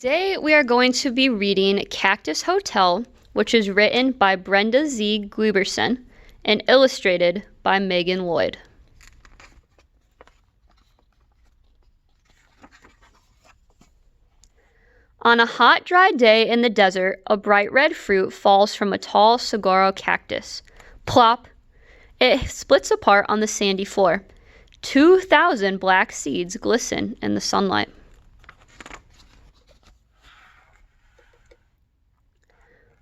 Today we are going to be reading Cactus Hotel, which is written by Brenda Z. Gluberson and illustrated by Megan Lloyd. On a hot, dry day in the desert, a bright red fruit falls from a tall saguaro cactus. Plop! It splits apart on the sandy floor. 2,000 black seeds glisten in the sunlight.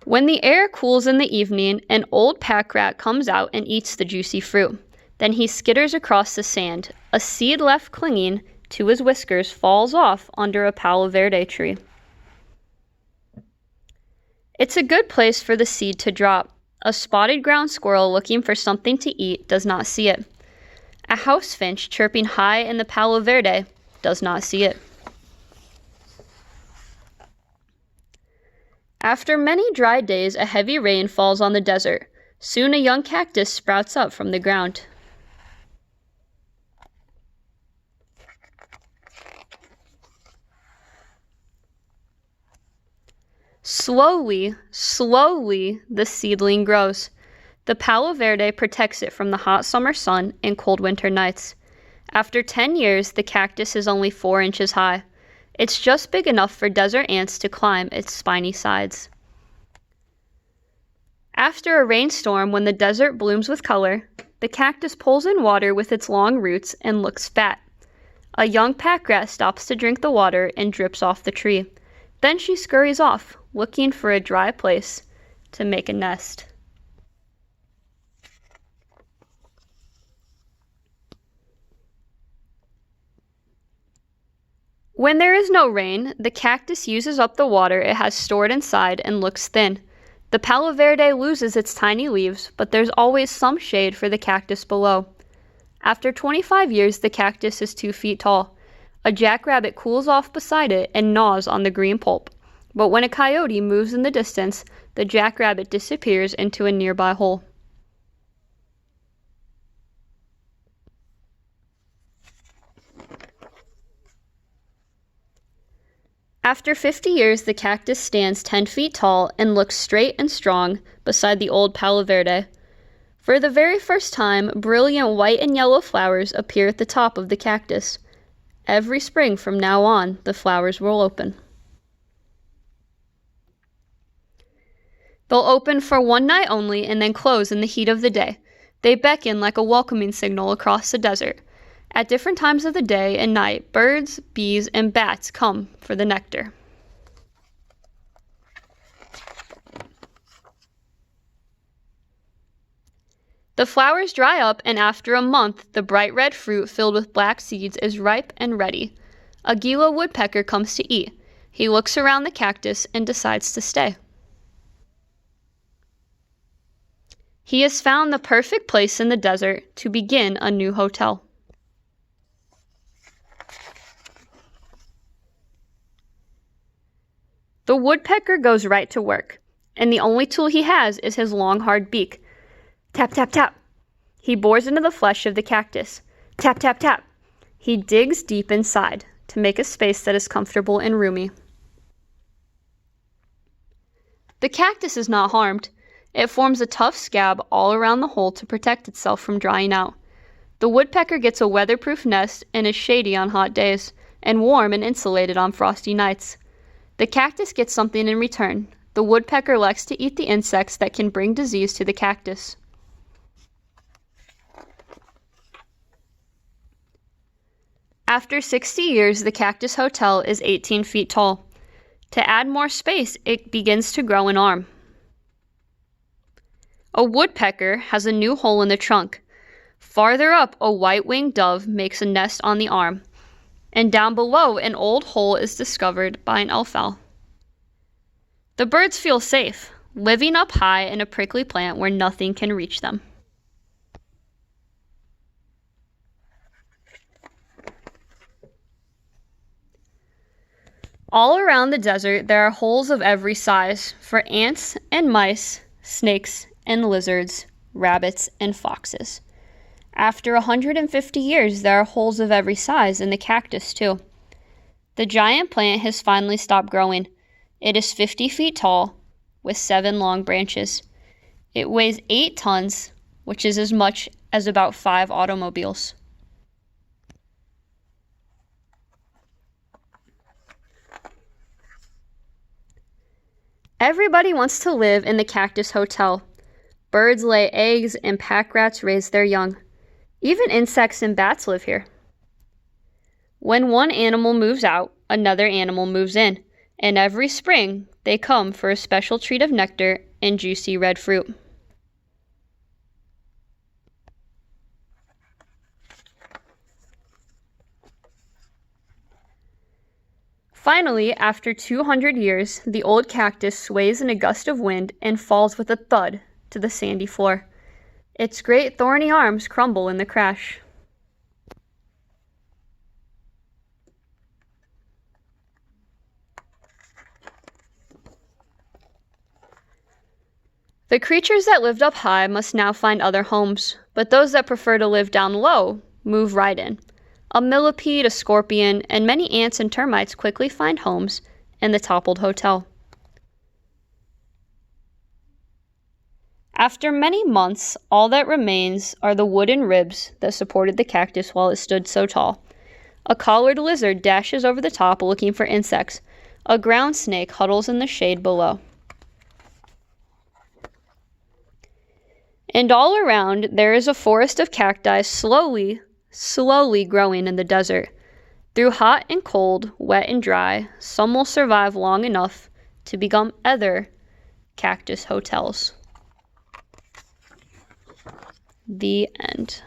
When the air cools in the evening, an old pack rat comes out and eats the juicy fruit. Then he skitters across the sand. A seed left clinging to his whiskers falls off under a palo verde tree. It's a good place for the seed to drop. A spotted ground squirrel looking for something to eat does not see it. A house finch chirping high in the palo verde does not see it. After many dry days, a heavy rain falls on the desert. Soon a young cactus sprouts up from the ground. Slowly, the seedling grows. The palo verde protects it from the hot summer sun and cold winter nights. After 10 years, the cactus is only 4 inches high. It's just big enough for desert ants to climb its spiny sides. After a rainstorm, when the desert blooms with color, the cactus pulls in water with its long roots and looks fat. A young pack rat stops to drink the water and drips off the tree. Then she scurries off, looking for a dry place to make a nest. When there is no rain, the cactus uses up the water it has stored inside and looks thin. The palo verde loses its tiny leaves, but there's always some shade for the cactus below. After 25 years, the cactus is 2 feet tall. A jackrabbit cools off beside it and gnaws on the green pulp. But when a coyote moves in the distance, the jackrabbit disappears into a nearby hole. After 50 years, the cactus stands 10 feet tall and looks straight and strong beside the old palo verde. For the very first time, brilliant white and yellow flowers appear at the top of the cactus. Every spring from now on, the flowers will open. They'll open for one night only and then close in the heat of the day. They beckon like a welcoming signal across the desert. At different times of the day and night, birds, bees, and bats come for the nectar. The flowers dry up, and after a month, the bright red fruit filled with black seeds is ripe and ready. A Gila woodpecker comes to eat. He looks around the cactus and decides to stay. He has found the perfect place in the desert to begin a new hotel. The woodpecker goes right to work, and the only tool he has is his long, hard beak. Tap, tap, tap. He bores into the flesh of the cactus. Tap, tap, tap. He digs deep inside to make a space that is comfortable and roomy. The cactus is not harmed. It forms a tough scab all around the hole to protect itself from drying out. The woodpecker gets a weatherproof nest and is shady on hot days, and warm and insulated on frosty nights. The cactus gets something in return. The woodpecker likes to eat the insects that can bring disease to the cactus. After 60 years, the Cactus Hotel is 18 feet tall. To add more space, it begins to grow an arm. A woodpecker has a new hole in the trunk. Farther up, a white-winged dove makes a nest on the arm. And down below, an old hole is discovered by an elf owl. The birds feel safe, living up high in a prickly plant where nothing can reach them. All around the desert, there are holes of every size for ants and mice, snakes and lizards, rabbits and foxes. After 150 years, there are holes of every size in the cactus, too. The giant plant has finally stopped growing. It is 50 feet tall, with 7 long branches. It weighs 8 tons, which is as much as about 5 automobiles. Everybody wants to live in the Cactus Hotel. Birds lay eggs and pack rats raise their young. Even insects and bats live here. When one animal moves out, another animal moves in, and every spring they come for a special treat of nectar and juicy red fruit. Finally, after 200 years, the old cactus sways in a gust of wind and falls with a thud to the sandy floor. Its great thorny arms crumble in the crash. The creatures that lived up high must now find other homes, but those that prefer to live down low move right in. A millipede, a scorpion, and many ants and termites quickly find homes in the toppled hotel. After many months, all that remains are the wooden ribs that supported the cactus while it stood so tall. A collared lizard dashes over the top looking for insects. A ground snake huddles in the shade below. And all around, there is a forest of cacti slowly growing in the desert. Through hot and cold, wet and dry, some will survive long enough to become other cactus hotels. The end.